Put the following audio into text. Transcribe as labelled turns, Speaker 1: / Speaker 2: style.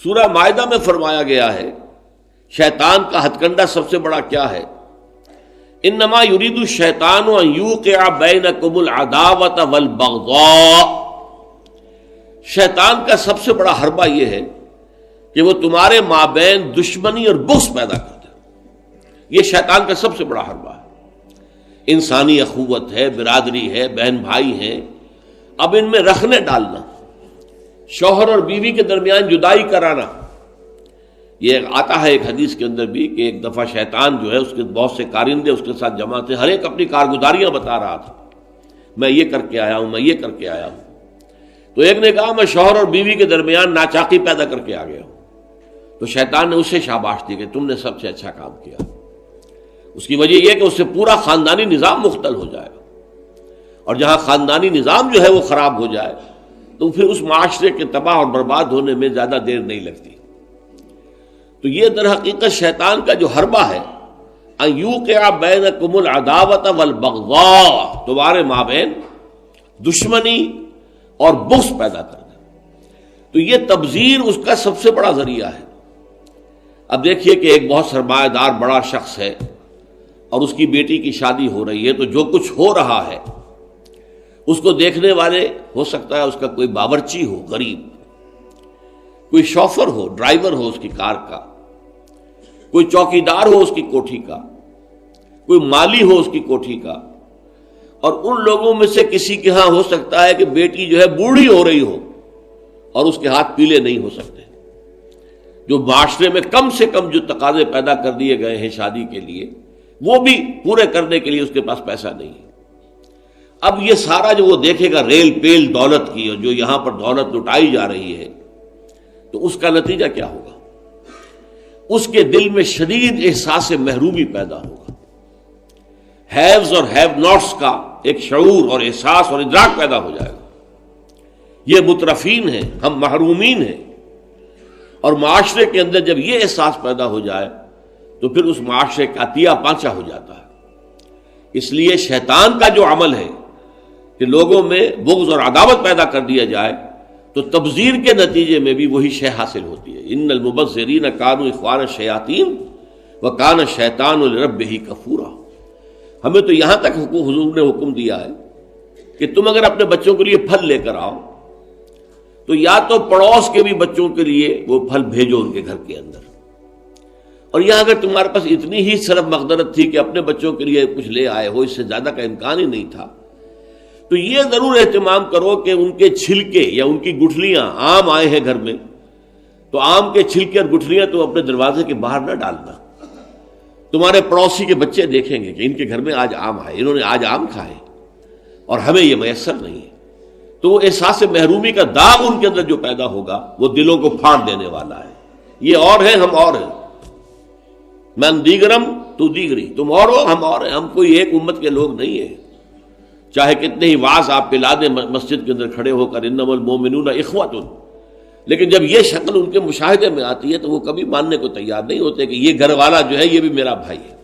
Speaker 1: سورہ مائدہ میں فرمایا گیا ہے شیطان کا ہتھ کنڈا سب سے بڑا کیا ہے؟ انما یرید الشیطان ان یوقع بینکم العداوۃ والبغضاء، شیطان کا سب سے بڑا حربہ یہ ہے کہ وہ تمہارے مابین دشمنی اور بغض پیدا کرتا ہے۔ یہ شیطان کا سب سے بڑا حربہ ہے۔ انسانی اخوت ہے، برادری ہے، بہن بھائی ہیں، اب ان میں رخنے ڈالنا، شوہر اور بیوی کے درمیان جدائی کرانا۔ یہ آتا ہے ایک حدیث کے اندر بھی کہ ایک دفعہ شیطان جو ہے اس کے بہت سے کارندے اس کے ساتھ جمع تھے، ہر ایک اپنی کارگزاریاں بتا رہا تھا، میں یہ کر کے آیا ہوں، میں یہ کر کے آیا ہوں۔ تو ایک نے کہا میں شوہر اور بیوی کے درمیان ناچاقی پیدا کر کے آ گیا ہوں۔ تو شیطان نے اسے شاباش دی کہ تم نے سب سے اچھا کام کیا۔ اس کی وجہ یہ کہ اس سے پورا خاندانی نظام مختل ہو جائے گا، اور جہاں خاندانی نظام جو ہے وہ خراب ہو جائے تو پھر اس معاشرے کے تباہ اور برباد ہونے میں زیادہ دیر نہیں لگتی۔ تو یہ در حقیقت شیطان کا جو حربہ ہے ان یوقع بینکم العداوۃ والبغضاء، تمہارے مابین دشمنی اور بغض پیدا کرنا، تو یہ تبذیر اس کا سب سے بڑا ذریعہ ہے۔ اب دیکھیے کہ ایک بہت سرمایہ دار بڑا شخص ہے اور اس کی بیٹی کی شادی ہو رہی ہے، تو جو کچھ ہو رہا ہے اس کو دیکھنے والے ہو سکتا ہے اس کا کوئی باورچی ہو غریب، کوئی شوفر ہو، ڈرائیور ہو اس کی کار کا، کوئی چوکیدار ہو اس کی کوٹھی کا، کوئی مالی ہو اس کی کوٹھی کا، اور ان لوگوں میں سے کسی کے ہاں ہو سکتا ہے کہ بیٹی جو ہے بوڑھی ہو رہی ہو اور اس کے ہاتھ پیلے نہیں ہو سکتے، جو معاشرے میں کم سے کم جو تقاضے پیدا کر دیے گئے ہیں شادی کے لیے وہ بھی پورے کرنے کے لیے اس کے پاس پیسہ نہیں ہے۔ اب یہ سارا جو وہ دیکھے گا ریل پیل دولت کی، اور جو یہاں پر دولت لٹائی جا رہی ہے، تو اس کا نتیجہ کیا ہوگا؟ اس کے دل میں شدید احساس محرومی پیدا ہوگا، ہیوز اور ہیو ناٹس کا ایک شعور اور احساس اور ادراک پیدا ہو جائے گا۔ یہ مترفین ہیں، ہم محرومین ہیں، اور معاشرے کے اندر جب یہ احساس پیدا ہو جائے تو پھر اس معاشرے کا عطیہ پانچا ہو جاتا ہے۔ اس لیے شیطان کا جو عمل ہے کہ لوگوں میں بغض اور عداوت پیدا کر دیا جائے، تو تبذیر کے نتیجے میں بھی وہی شے حاصل ہوتی ہے۔ ان المبذرین کانوا اخوان الشیاطین وکان الشیطان لربہ کفورا۔ ہمیں تو یہاں تک حضور نے حکم دیا ہے کہ تم اگر اپنے بچوں کے لیے پھل لے کر آؤ تو یا تو پڑوس کے بھی بچوں کے لیے وہ پھل بھیجو ان کے گھر کے اندر، اور یہاں اگر تمہارے پاس اتنی ہی صرف مقدرت تھی کہ اپنے بچوں کے لیے کچھ لے آئے ہو، اس سے زیادہ کا امکان ہی نہیں تھا، تو یہ ضرور اہتمام کرو کہ ان کے چھلکے یا ان کی گٹھلیاں، آم آئے ہیں گھر میں تو آم کے چھلکے اور گٹھلیاں تو اپنے دروازے کے باہر نہ ڈالنا۔ تمہارے پڑوسی کے بچے دیکھیں گے کہ ان کے گھر میں آج آم آئے، انہوں نے آج آم کھائے اور ہمیں یہ میسر نہیں ہے، تو وہ احساس محرومی کا داغ ان کے اندر جو پیدا ہوگا وہ دلوں کو پھاڑ دینے والا ہے۔ یہ اور ہیں، ہم اور ہیں، من دیگرم تو دیگری، تم اور ہو ہم اور ہیں، ہم کوئی ایک امت کے لوگ نہیں ہیں، چاہے کتنے ہی واعظ آپ پلا دیں مسجد کے اندر کھڑے ہو کر انما المؤمنون اخوۃ، لیکن جب یہ شکل ان کے مشاہدے میں آتی ہے تو وہ کبھی ماننے کو تیار نہیں ہوتے کہ یہ گھر والا جو ہے یہ بھی میرا بھائی ہے۔